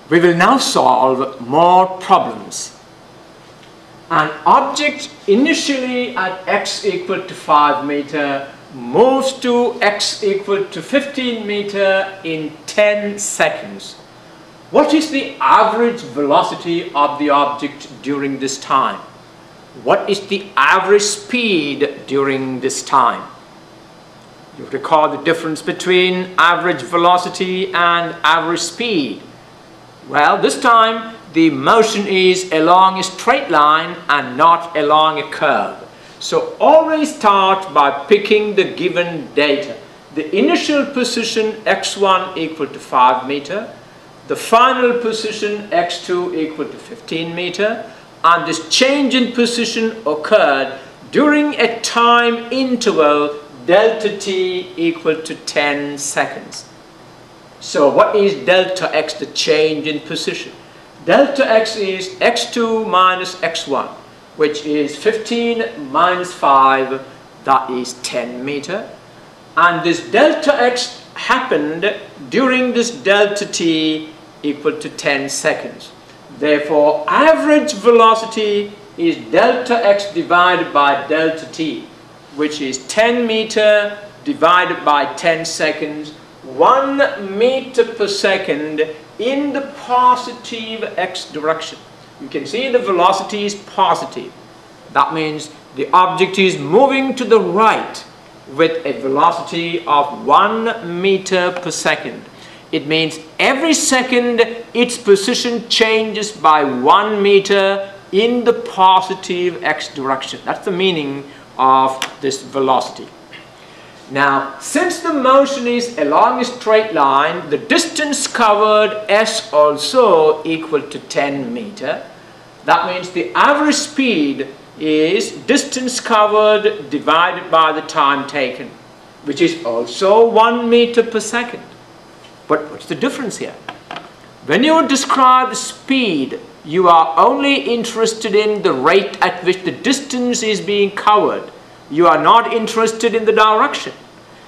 We will now solve more problems. An object initially at x equal to 5 meter moves to x equal to 15 meter in 10 seconds. What is the average velocity of the object during this time? What is the average speed during this time? You recall the difference between average velocity and average speed. Well, this time the motion is along a straight line and not along a curve. So always start by picking the given data. The initial position x1 equal to 5 meter, the final position x2 equal to 15 meter, and this change in position occurred during a time interval delta t equal to 10 seconds. So what is delta x, the change in position? Delta x is x2 minus x1, which is 15 minus 5, that is 10 meter. And this delta x happened during this delta t equal to 10 seconds. Therefore, average velocity is delta x divided by delta t, which is 10 meter divided by 10 seconds, 1 meter per second in the positive x direction. You can see the velocity is positive. That means the object is moving to the right with a velocity of 1 meter per second. It means every second its position changes by 1 meter in the positive x direction. That's the meaning of this velocity. Now, since the motion is along a straight line, the distance covered s also equal to 10 meter. That means the average speed is distance covered divided by the time taken, which is also 1 meter per second. But what's the difference here? When you describe speed, you are only interested in the rate at which the distance is being covered. You are not interested in the direction.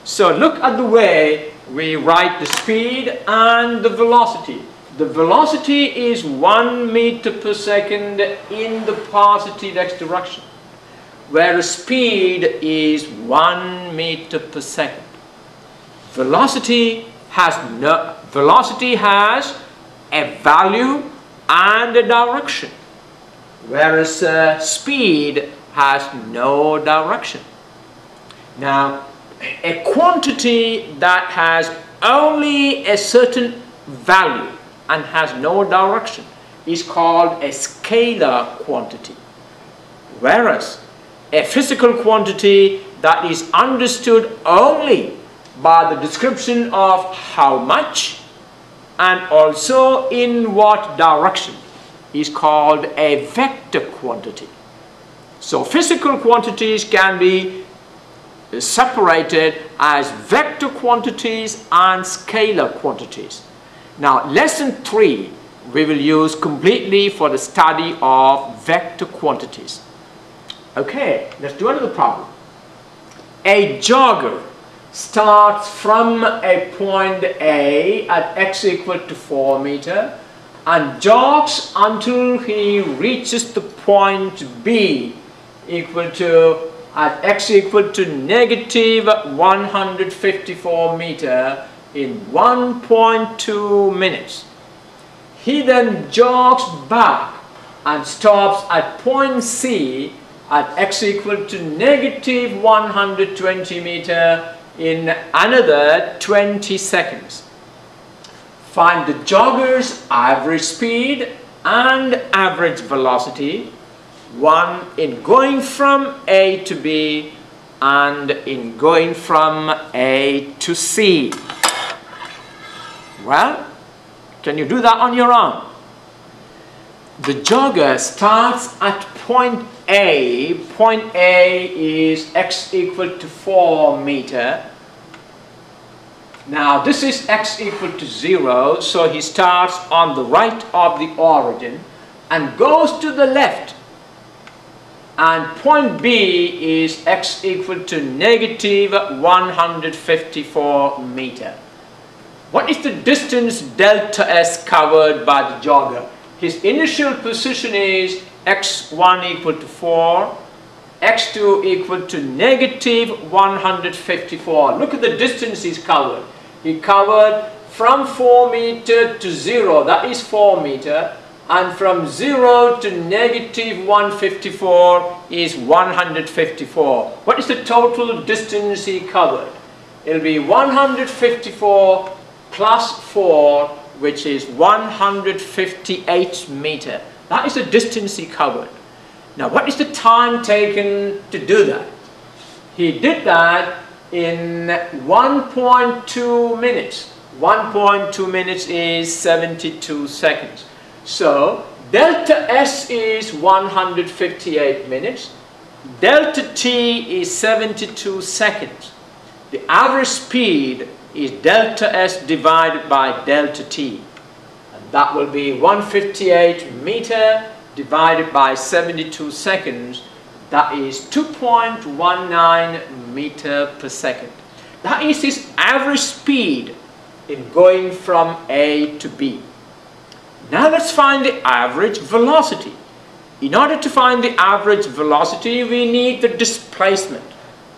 So look at the way we write the speed and the velocity. The velocity is 1 meter per second in the positive x direction, whereas speed is 1 meter per second. Velocity has a value and a direction, whereas speed has no direction. Now, a quantity that has only a certain value and has no direction is called a scalar quantity, whereas a physical quantity that is understood only by the description of how much and also in what direction is called a vector quantity. So physical quantities can be separated as vector quantities and scalar quantities. Now, lesson 3 we will use completely for the study of vector quantities. Okay, let's do another problem. A jogger starts from a point A at x equal to 4 meter and jogs until he reaches the point B equal to at x equal to negative 154 meter in 1.2 minutes. He then jogs back and stops at point C at x equal to negative 120 meter in another 20 seconds. Find the jogger's average speed and average velocity, one in going from A to B and in going from A to C. Well, can you do that on your own? The jogger starts at point A. Point A is x equal to 4 meter. Now this is x equal to 0, so he starts on the right of the origin and goes to the left. And point B is x equal to negative 154 meter. What is the distance delta S covered by the jogger? His initial position is x1 equal to 4, x2 equal to negative 154. Look at the distance he's covered. He covered from 4 meter to 0, that is 4 meter, and from 0 to negative 154 is 154. What is the total distance he covered? It will be 154 plus 4, which is 158 meter. That is the distance he covered. Now, what is the time taken to do that? He did that in 1.2 minutes. 1.2 minutes is 72 seconds. So, delta S is 158 minutes. Delta T is 72 seconds. The average speed is delta S divided by delta T. And that will be 158 meter divided by 72 seconds. That is 2.19 meter per second. That is his average speed in going from A to B. Now let's find the average velocity. In order to find the average velocity, we need the displacement.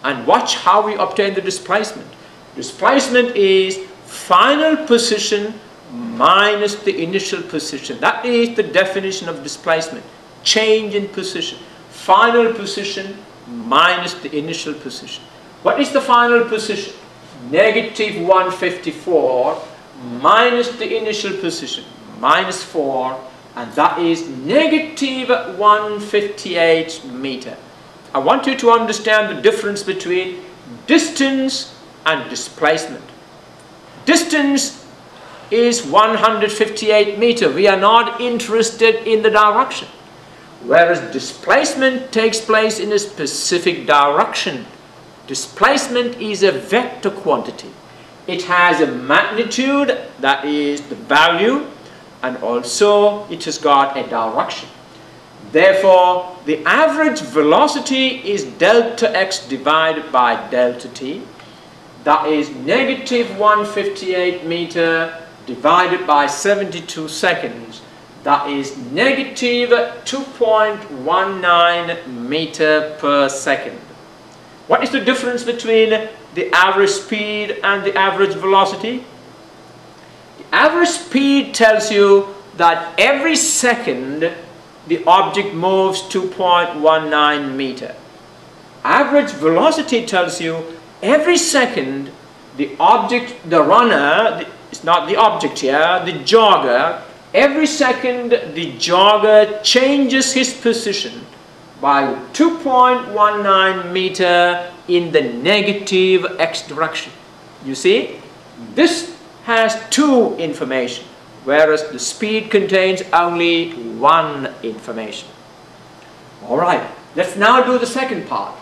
And watch how we obtain the displacement. Displacement is final position minus the initial position. That is the definition of displacement. Change in position. Final position minus the initial position. What is the final position? Negative 154 minus the initial position, minus 4, and that is negative 158 meter. I want you to understand the difference between distance and displacement. Distance is 158 meter. We are not interested in the direction. Whereas displacement takes place in a specific direction. Displacement is a vector quantity. It has a magnitude, that is the value, and also it has got a direction. Therefore, the average velocity is delta x divided by delta t. That is negative 158 meter divided by 72 seconds. That is negative 2.19 meter per second. What is the difference between the average speed and the average velocity? The average speed tells you that every second the object moves 2.19 meter. Average velocity tells you every second the object, the runner, it's not the object here, the jogger, every second the jogger changes his position by 2.19 meter in the negative x direction. You see, this has two information, whereas the speed contains only one information. Alright, let's now do the second part.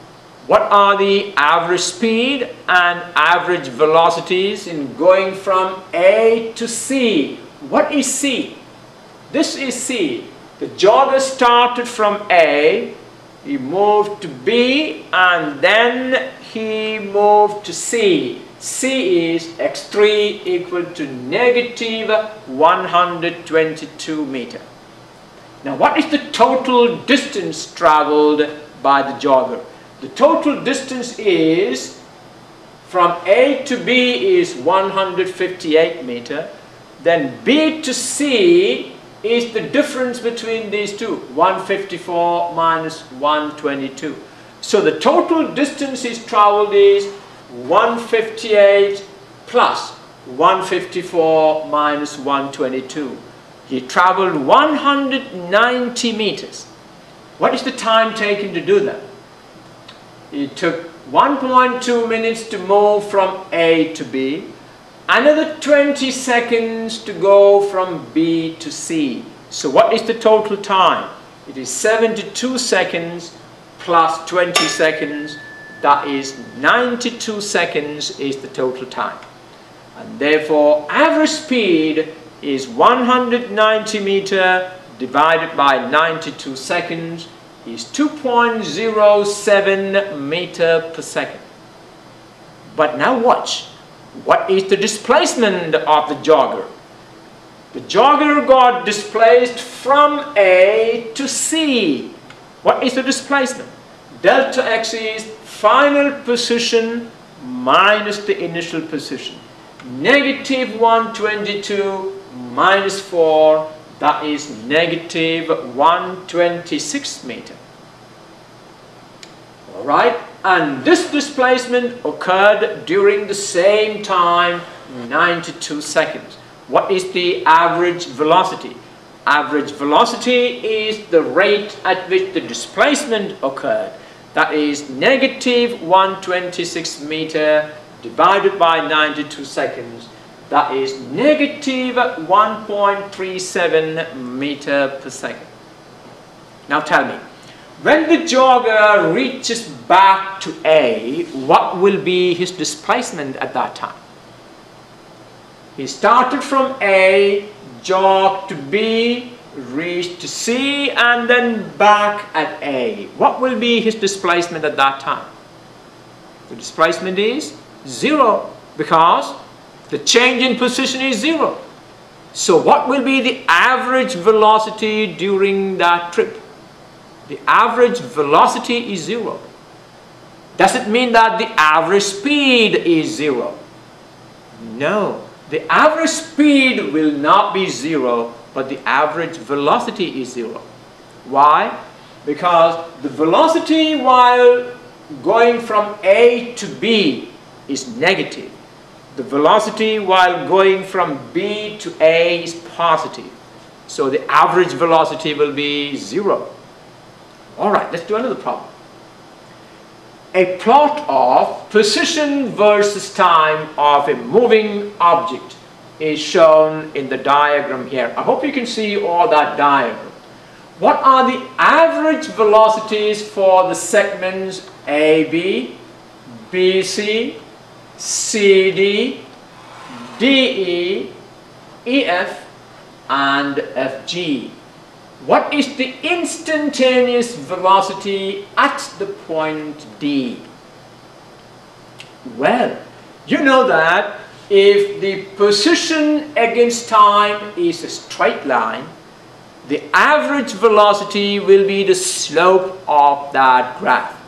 What are the average speed and average velocities in going from A to C? What is C? This is C. The jogger started from A, he moved to B, and then he moved to C. C is x3 equal to negative 122 meter. Now what is the total distance traveled by the jogger? The total distance is from A to B is 158 meter. Then B to C is the difference between these two, 154 minus 122. So the total distance is traveled is 158 plus 154 minus 122. He traveled 190 meters. What is the time taken to do that? It took 1.2 minutes to move from A to B, another 20 seconds to go from B to C. So what is the total time? It is 72 seconds plus 20 seconds. That is 92 seconds is the total time. And therefore average speed is 190 meter divided by 92 seconds is 2.07 meter per second. But now watch. What is the displacement of the jogger? The jogger got displaced from A to C. What is the displacement? Delta x is final position minus the initial position. Negative 122 minus 4, that is negative 126 meter. Alright, and this displacement occurred during the same time, 92 seconds. What is the average velocity? Average velocity is the rate at which the displacement occurred. That is negative 126 meter divided by 92 seconds. That is negative 1.37 meter per second. Now tell me, when the jogger reaches back to A, what will be his displacement at that time? He started from A, jogged to B, reached to C, and then back at A. What will be his displacement at that time? The displacement is 0, because the change in position is 0. So what will be the average velocity during that trip? The average velocity is 0. Does it mean that the average speed is 0? No. The average speed will not be 0, but the average velocity is 0. Why? Because the velocity while going from A to B is negative. The velocity while going from B to A is positive. So the average velocity will be 0. Alright, let's do another problem. A plot of position versus time of a moving object is shown in the diagram here. I hope you can see all that diagram. What are the average velocities for the segments AB, BC, CD, DE, EF, and FG? What is the instantaneous velocity at the point D? Well, you know that if the position against time is a straight line, the average velocity will be the slope of that graph.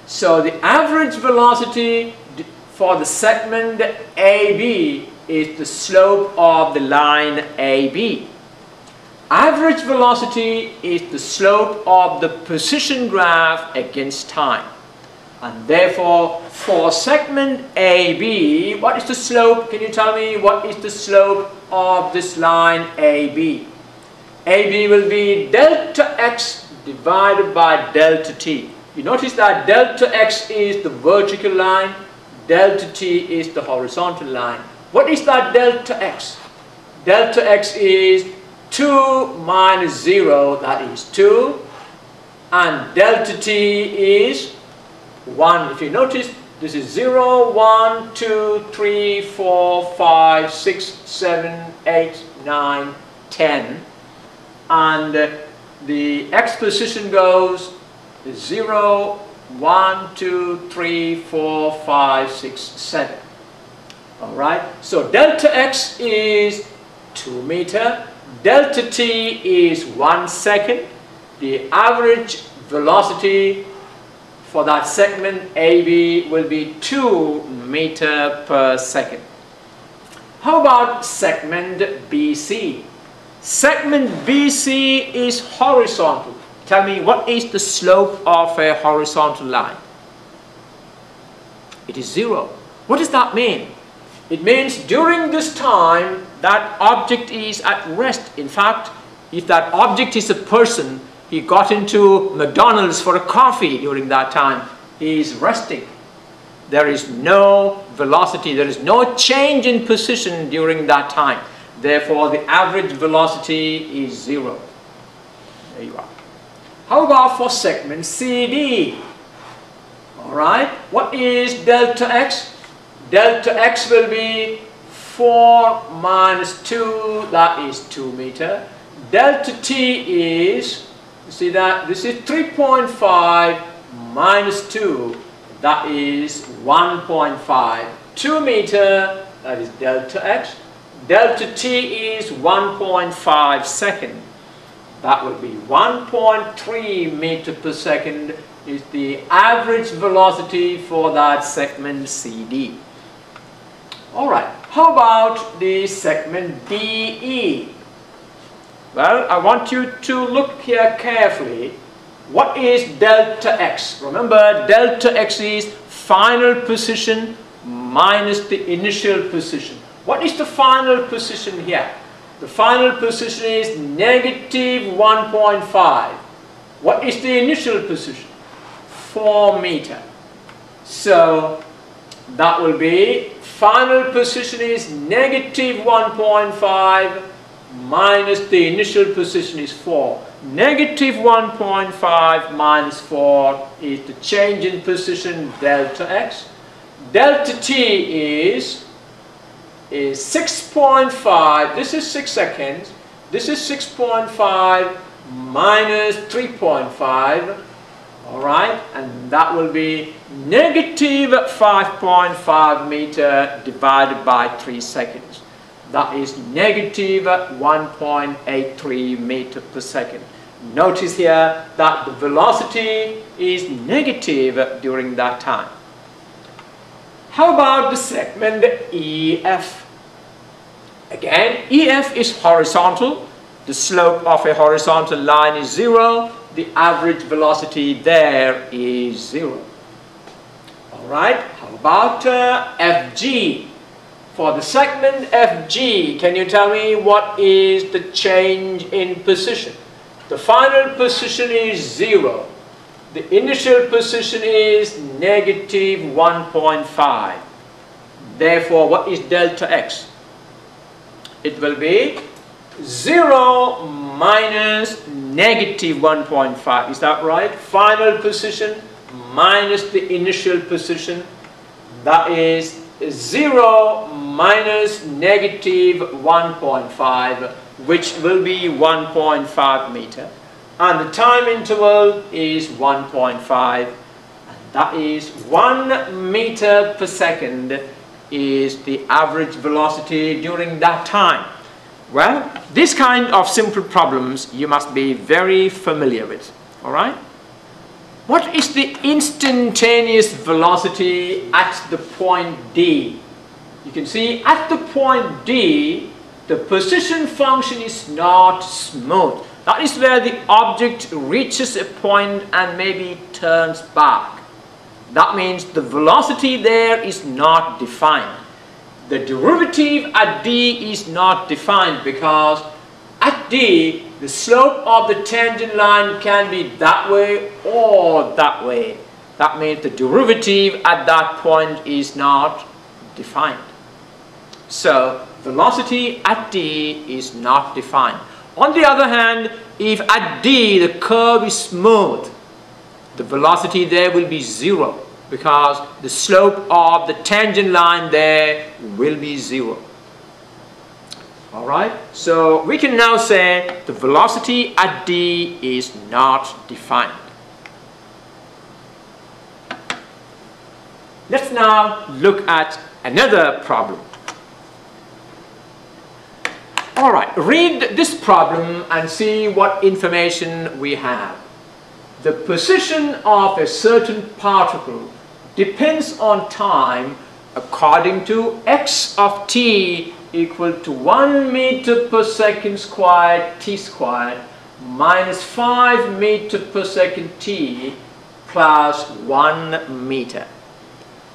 So the average velocity for the segment AB is the slope of the line AB. Average velocity is the slope of the position graph against time. And therefore, for segment AB, what is the slope? Can you tell me what is the slope of this line AB? AB will be delta x divided by delta t. You notice that delta x is the vertical line, delta t is the horizontal line. What is that delta x? Delta x is 2 minus 0, that is 2, and delta t is 1. If you notice, this is 0, 1, 2, 3, 4, 5, 6, 7, 8, 9, 10, and the x position goes 0, 1, 2, 3, 4, 5, 6, 7. Alright, so delta x is 2 meter. Delta t is 1 second. The average velocity for that segment AB will be 2 meter per second. How about segment BC? Segment BC is horizontal. Tell me, what is the slope of a horizontal line? It is 0. What does that mean? It means during this time that object is at rest. In fact, if that object is a person, he got into McDonald's for a coffee during that time, he is resting. There is no velocity, there is no change in position during that time. Therefore, the average velocity is 0. There you are. How about for segment CD? Alright, what is delta x? Delta x will be 4 minus 2, that is 2 meter. Delta t is, you see that, this is 3.5 minus 2, that is 1.5. 2 meter, that is delta x. Delta t is 1.5 second. That will be 1.3 meter per second is the average velocity for that segment CD. Alright, how about the segment DE? Well, I want you to look here carefully. What is delta x? Remember, delta x is final position minus the initial position. What is the final position here? The final position is negative 1.5. What is the initial position? 4 meter. So that will be final position is negative 1.5 minus the initial position is 4. Negative 1.5 minus 4 is the change in position delta x. Delta t is 6.5. This is 6 seconds. This is 6.5 minus 3.5. Alright, and that will be negative 5.5 meter divided by 3 seconds. That is negative 1.83 meter per second. Notice here that the velocity is negative during that time. How about the segment EF? Again, EF is horizontal. The slope of a horizontal line is 0. The average velocity there is 0. Alright, how about FG? For the segment FG, can you tell me what is the change in position? The final position is 0. The initial position is negative 1.5. Therefore, what is delta x? It will be 0 minus negative 1.5. Is that right? Final position minus the initial position. That is 0 minus negative 1.5, which will be 1.5 meter. And the time interval is 1.5. And that is 1 meter per second is the average velocity during that time. Well, this kind of simple problems you must be very familiar with. Alright? What is the instantaneous velocity at the point D? You can see at the point D, the position function is not smooth. That is where the object reaches a point and maybe turns back. That means the velocity there is not defined. The derivative at D is not defined because at D, the slope of the tangent line can be that way or that way. That means the derivative at that point is not defined. So, velocity at D is not defined. On the other hand, if at D the curve is smooth, the velocity there will be 0 because the slope of the tangent line there will be 0. Alright, so we can now say the velocity at D is not defined. Let's now look at another problem. Alright, read this problem and see what information we have. The position of a certain particle depends on time according to x of t equal to 1 meter per second squared t squared minus 5 meter per second t plus 1 meter.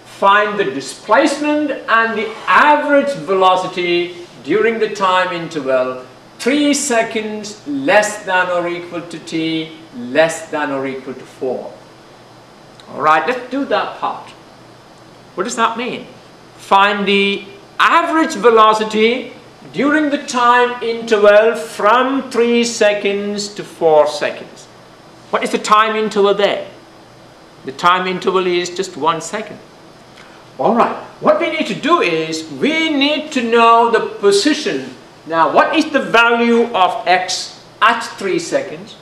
Find the displacement and the average velocity during the time interval 3 seconds less than or equal to t less than or equal to 4. Alright, let's do that part. What does that mean? Find the average velocity during the time interval from 3 seconds to 4 seconds. What is the time interval there? The time interval is just 1 second. Alright, what we need to do is we need to know the position. Now, what is the value of x at 3 seconds?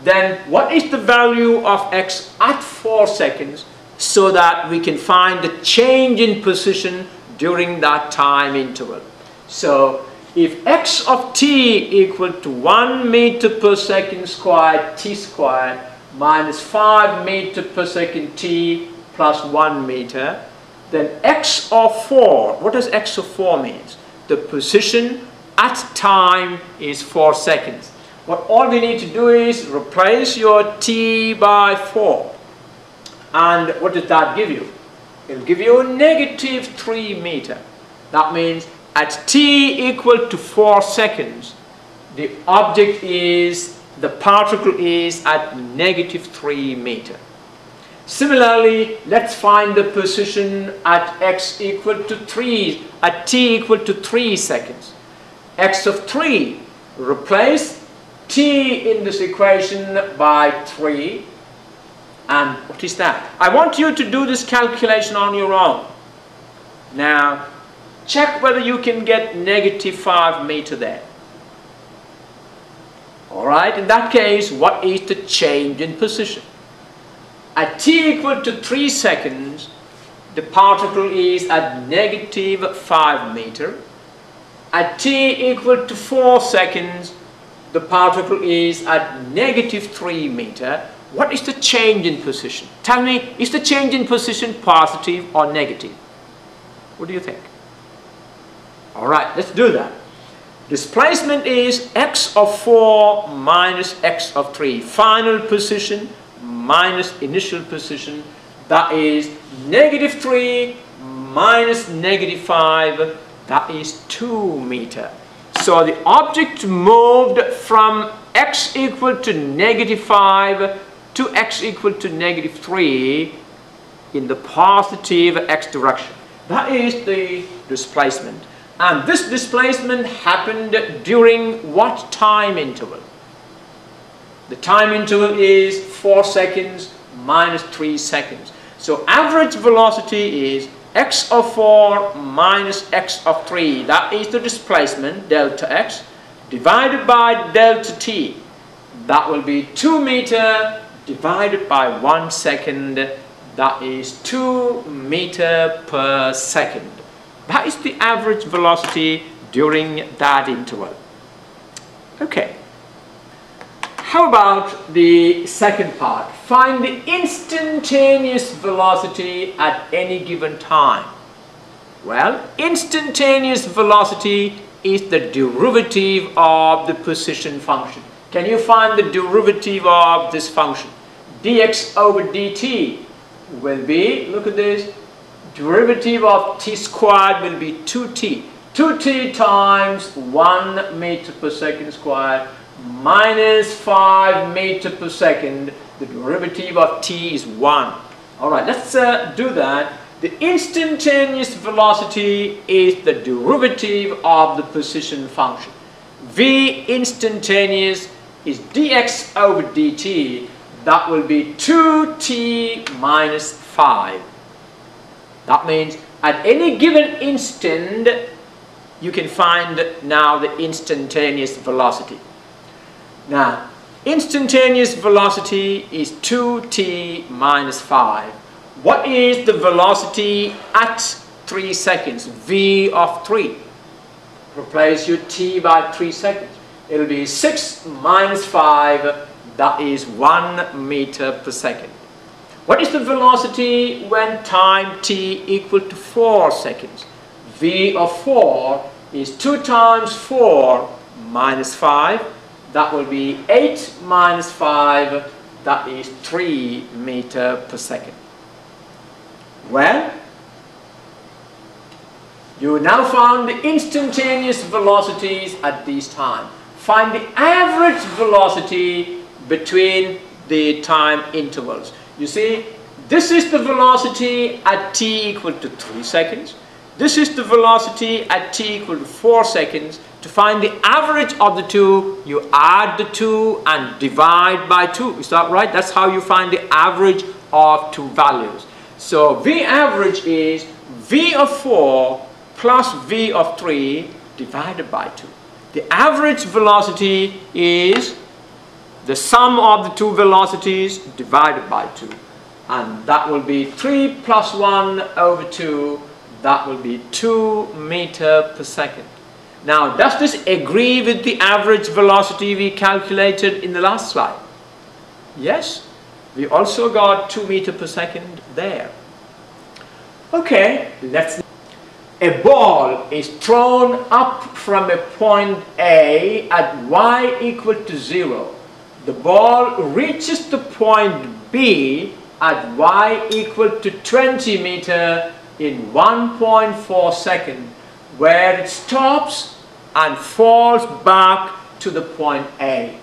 Then what is the value of x at 4 seconds so that we can find the change in position during that time interval. So if x of t equal to 1 meter per second squared t squared minus 5 meter per second t plus 1 meter, then x of 4, what does x of 4 means? The position at time is 4 seconds. What all we need to do is replace your t by 4. And what does that give you? It will give you negative 3 meter. That means at t equal to 4 seconds, the object is, the particle is at negative 3 meter. Similarly, let's find the position at x equal to 3, at t equal to 3 seconds. X of 3, replace t in this equation by 3. And what is that? I want you to do this calculation on your own. Now, check whether you can get negative 5 meter there. Alright, in that case, what is the change in position? At t equal to 3 seconds, the particle is at negative 5 meter. At t equal to 4 seconds, the particle is at negative 3 meter. What is the change in position? Tell me, is the change in position positive or negative? What do you think? Alright, let's do that. Displacement is x of 4 minus x of 3. Final position minus initial position. That is negative 3 minus negative 5. That is 2 meter. So the object moved from x equal to negative 5 to x equal to negative 3 in the positive x direction. That is the displacement. And this displacement happened during what time interval? The time interval is 4 seconds minus 3 seconds. So average velocity is x of 4 minus x of 3. That is the displacement, delta x, divided by delta t. That will be 2 meter divided by 1 second. That is 2 meter per second. That is the average velocity during that interval. Okay. How about the second part? Find the instantaneous velocity at any given time. Well, instantaneous velocity is the derivative of the position function. Can you find the derivative of this function? Dx over dt will be, look at this, derivative of t squared will be 2t. 2t times 1 meter per second squared minus 5 meter per second. The derivative of t is 1. Alright, let's do that. The instantaneous velocity is the derivative of the position function. V instantaneous is dx over dt. That will be 2t minus 5. That means at any given instant, you can find now the instantaneous velocity. Now, instantaneous velocity is 2t minus 5. What is the velocity at 3 seconds? V of 3. Replace your t by 3 seconds. It will be 6 minus 5. That is 1 meter per second. What is the velocity when time t equal to 4 seconds? V of 4 is 2 times 4 minus 5. That will be 8 minus 5. That is 3 meter per second. Well, you now found the instantaneous velocities at these times. Find the average velocity between the time intervals. You see, this is the velocity at t equal to 3 seconds. This is the velocity at t equal to 4 seconds. To find the average of the two, you add the two and divide by 2. Is that right? That's how you find the average of two values. So V average is V of 4 plus V of 3 divided by 2. The average velocity is the sum of the two velocities divided by 2. And that will be 3 plus 1 over 2. That will be 2 meter per second. Now, does this agree with the average velocity we calculated in the last slide? Yes, we also got 2 meter per second there. Okay, a ball is thrown up from a point A at y equal to 0. The ball reaches the point B at y equal to 20 meter in 1.4 seconds, where it stops and falls back to the point A.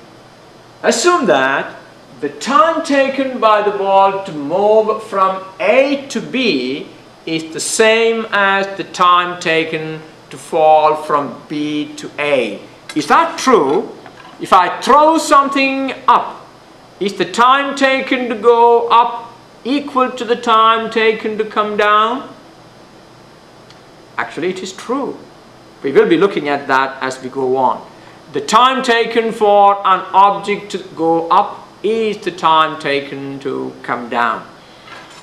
Assume that the time taken by the ball to move from A to B is the same as the time taken to fall from B to A. Is that true? If I throw something up, is the time taken to go up equal to the time taken to come down? Actually, it is true. We will be looking at that as we go on. The time taken for an object to go up is the time taken to come down.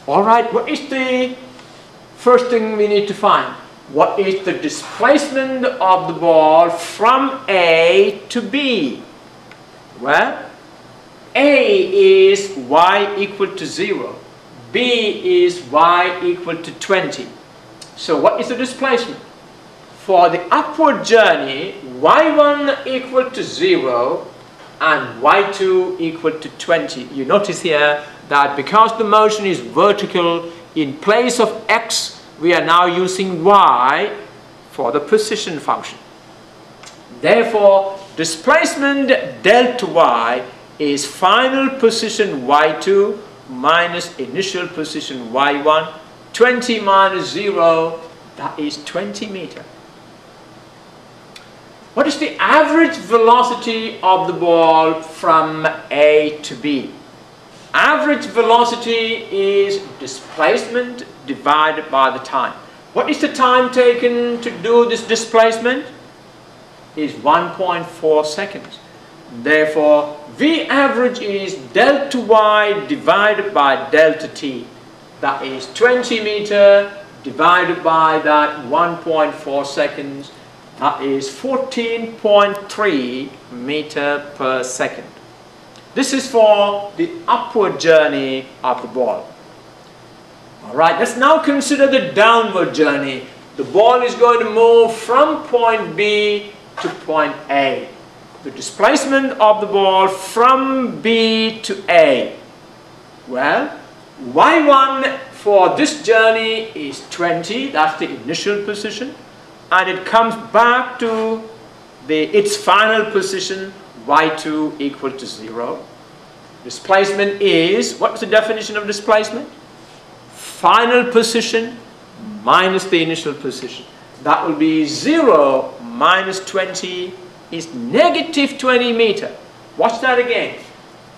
All right, what is the first thing we need to find? What is the displacement of the ball from A to B? Well, A is y equal to 0. B is y equal to 20. So what is the displacement? For the upward journey, y1 equal to 0 and y2 equal to 20. You notice here that because the motion is vertical, in place of x, we are now using y for the position function. Therefore, displacement delta y is final position y2 minus initial position y1. 20 minus 0, that is 20 meter. What is the average velocity of the ball from A to B? Average velocity is displacement divided by the time. What is the time taken to do this displacement? Is 1.4 seconds. Therefore, V average is delta y divided by delta t. That is 20 meter divided by that 1.4 seconds. That is 14.3 meter per second. This is for the upward journey of the ball. Alright, let's now consider the downward journey. The ball is going to move from point B to point A. The displacement of the ball from B to A. Well, y1 for this journey is 20, that's the initial position, and it comes back to its final position, y2 equal to 0. Displacement is, what's the definition of displacement? Final position minus the initial position. That will be 0 minus 20 is negative 20 meter. Watch that again.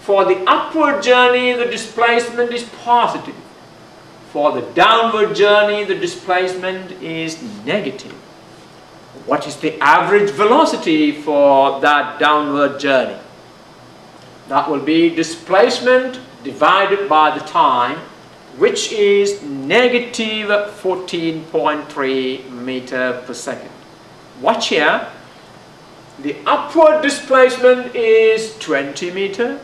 For the upward journey, the displacement is positive. For the downward journey, the displacement is negative. What is the average velocity for that downward journey? That will be displacement divided by the time, which is negative 14.3 meter per second. Watch here. The upward displacement is 20 meter.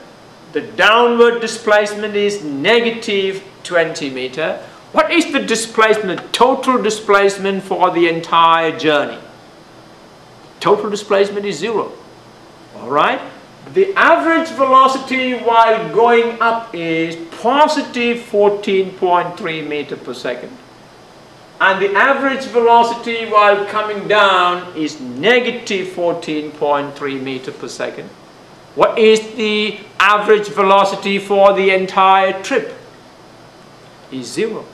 The downward displacement is negative 20 meter. What is the displacement, total displacement for the entire journey? Total displacement is 0. Alright? The average velocity while going up is positive 14.3 meter per second. And the average velocity while coming down is negative 14.3 meter per second. What is the average velocity for the entire trip? Is 0.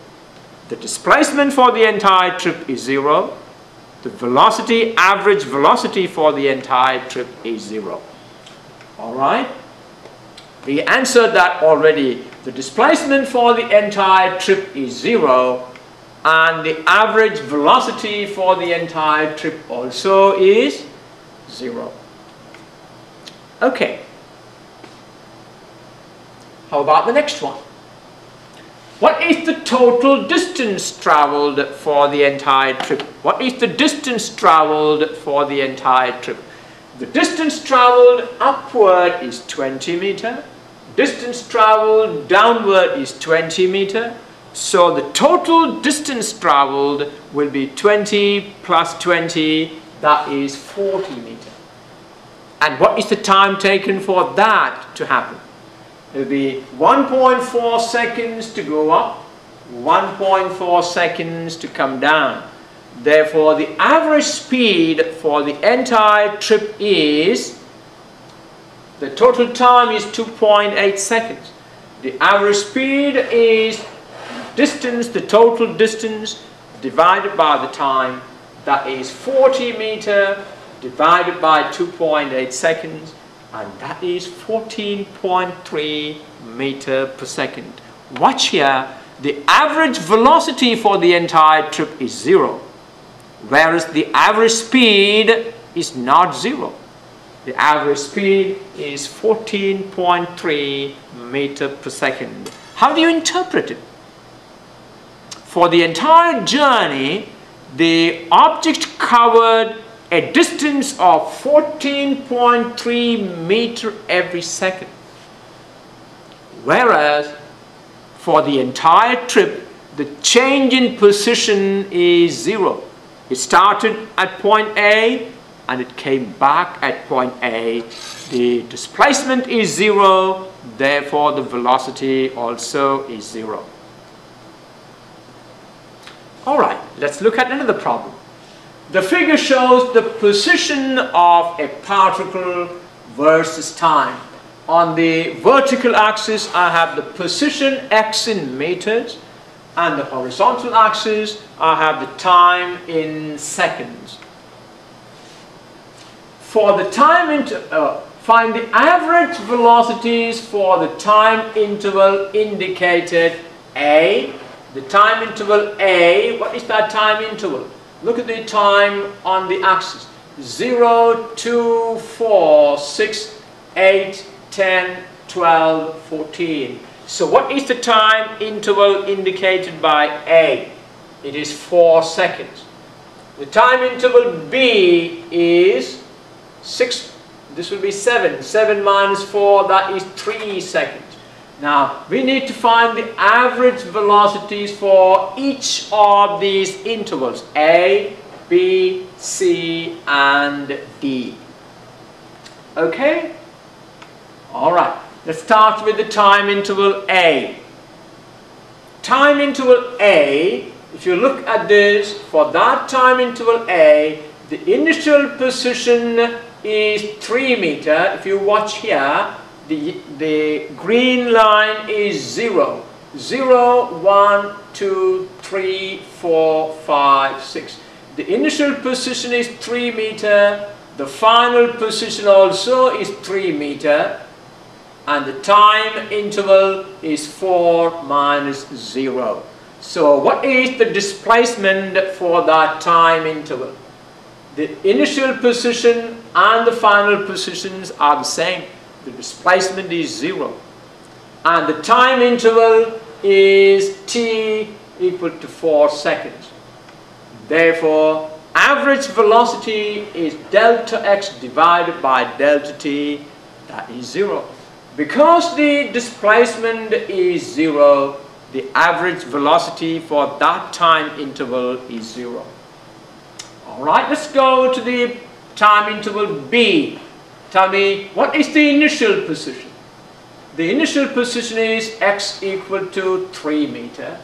The displacement for the entire trip is 0. The velocity, average velocity for the entire trip is 0. Alright? We answered that already. The displacement for the entire trip is 0. And the average velocity for the entire trip also is 0. Okay. How about the next one? What is the total distance traveled for the entire trip? What is the distance traveled for the entire trip? The distance traveled upward is 20 meter. Distance traveled downward is 20 meter. So the total distance traveled will be 20 plus 20, that is 40 meter. And what is the time taken for that to happen? It will be 1.4 seconds to go up, 1.4 seconds to come down. Therefore, the average speed for the entire trip is, the total time is 2.8 seconds. The average speed is distance, the total distance divided by the time, that is 40 meter divided by 2.8 seconds, and that is 14.3 meter per second. Watch here, the average velocity for the entire trip is 0, whereas the average speed is not 0. The average speed is 14.3 meter per second. How do you interpret it? For the entire journey, the object covered a distance of 14.3 meter every second. Whereas for the entire trip, the change in position is 0. It started at point A and it came back at point A. The displacement is 0, therefore the velocity also is 0. Alright, let's look at another problem. The figure shows the position of a particle versus time. On the vertical axis, I have the position x in meters, and the horizontal axis, I have the time in seconds. For the time find the average velocities for the time interval indicated A. The time interval A, what is that time interval? Look at the time on the axis. 0, 2, 4, 6, 8, 10, 12, 14. So what is the time interval indicated by A? It is 4 seconds. The time interval B is 6. This will be 7. 7 minus 4, that is 3 seconds. Now, we need to find the average velocities for each of these intervals, A, B, C, and D. Okay? Alright, let's start with the time interval A. Time interval A, if you look at this, for that time interval A, the initial position is 3 meter. If you watch here, the green line is 0. 0, 1, 2, 3, 4, 5, 6. The initial position is 3 meter. The final position also is 3 meter. And the time interval is 4 minus 0. So what is the displacement for that time interval? The initial position and the final positions are the same. The displacement is 0. And the time interval is t equal to 4 seconds. Therefore, average velocity is delta x divided by delta t, that is 0. Because the displacement is 0, the average velocity for that time interval is 0. Alright, let's go to the time interval B. Tell me, what is the initial position? The initial position is x equal to 3 meter.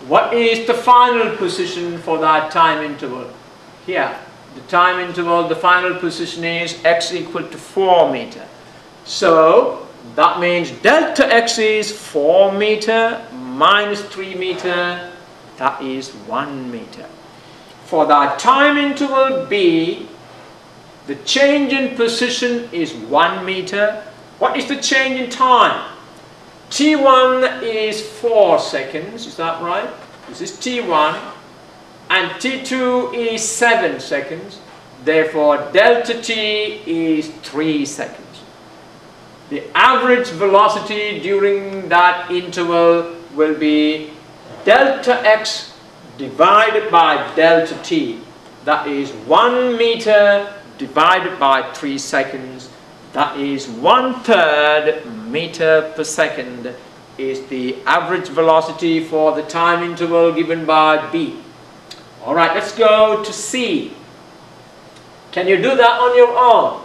What is the final position for that time interval? Here, the time interval, the final position is x equal to 4 meter. So, that means delta x is 4 meter minus 3 meter, that is 1 meter. For that time interval B, the change in position is 1 meter. What is the change in time? T1 is 4 seconds, is that right? This is T1. And T2 is 7 seconds. Therefore, delta T is 3 seconds. The average velocity during that interval will be delta x divided by delta t. That is 1 meter divided by 3 seconds. That is 1/3 meter per second is the average velocity for the time interval given by B. Alright, let's go to C. Can you do that on your own?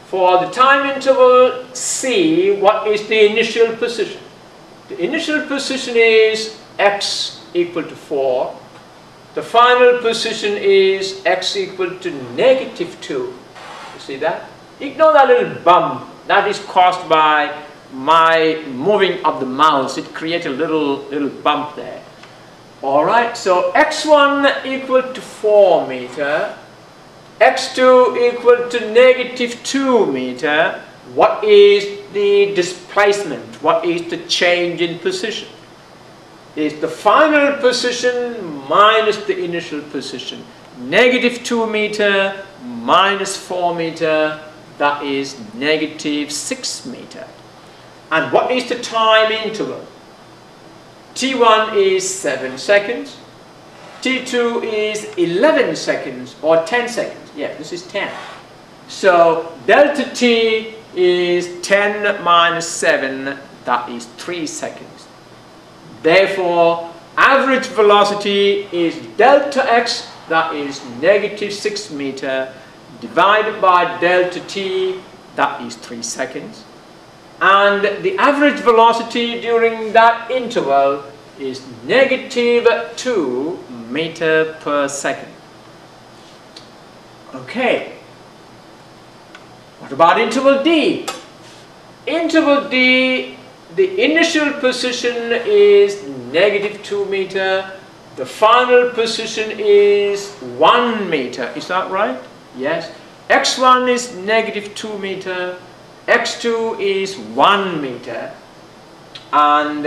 For the time interval C, what is the initial position? The initial position is x equal to 4. The final position is x equal to -2. You see that? Ignore that little bump. That is caused by my moving of the mouse. It creates a little bump there. Alright, so x1 equal to 4 meter. x2 equal to -2 meter. What is the displacement? What is the change in position? Is the final position minus the initial position. -2 meter minus 4 meter, that is -6 meter. And what is the time interval? T1 is 7 seconds. T2 is 11 seconds or 10 seconds. Yeah, this is 10. So delta T is 10 minus 7, that is 3 seconds. Therefore, average velocity is delta x, that is -6 meter, divided by delta t, that is 3 seconds. And the average velocity during that interval is -2 meter per second. Okay. What about interval D? Interval D, the initial position is -2 meter. The final position is 1 meter. Is that right? Yes. x1 is -2 meter. x2 is 1 meter. And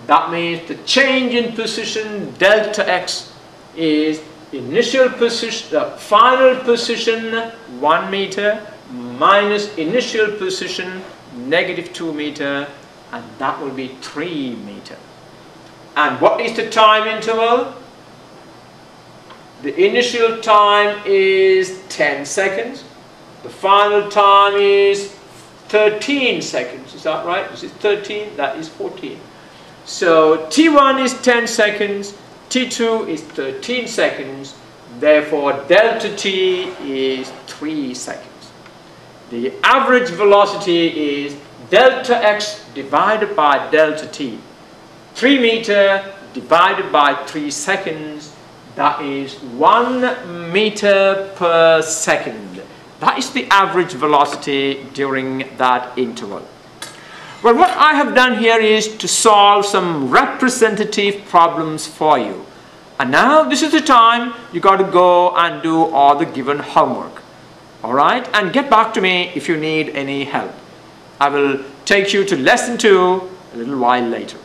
that means the change in position delta x is initial position, the final position 1 meter minus initial position -2 meter, and that will be 3 meter. And what is the time interval? The initial time is 10 seconds. The final time is 13 seconds. Is that right? This is 13, that is 14. So T1 is 10 seconds, T2 is 13 seconds, therefore delta T is 3 seconds. The average velocity is delta x divided by delta t. 3 meter divided by 3 seconds, that is 1 meter per second. That is the average velocity during that interval. Well, what I have done here is to solve some representative problems for you. And now this is the time you got to go and do all the given homework. Alright? And get back to me if you need any help. I will take you to lesson 2 a little while later.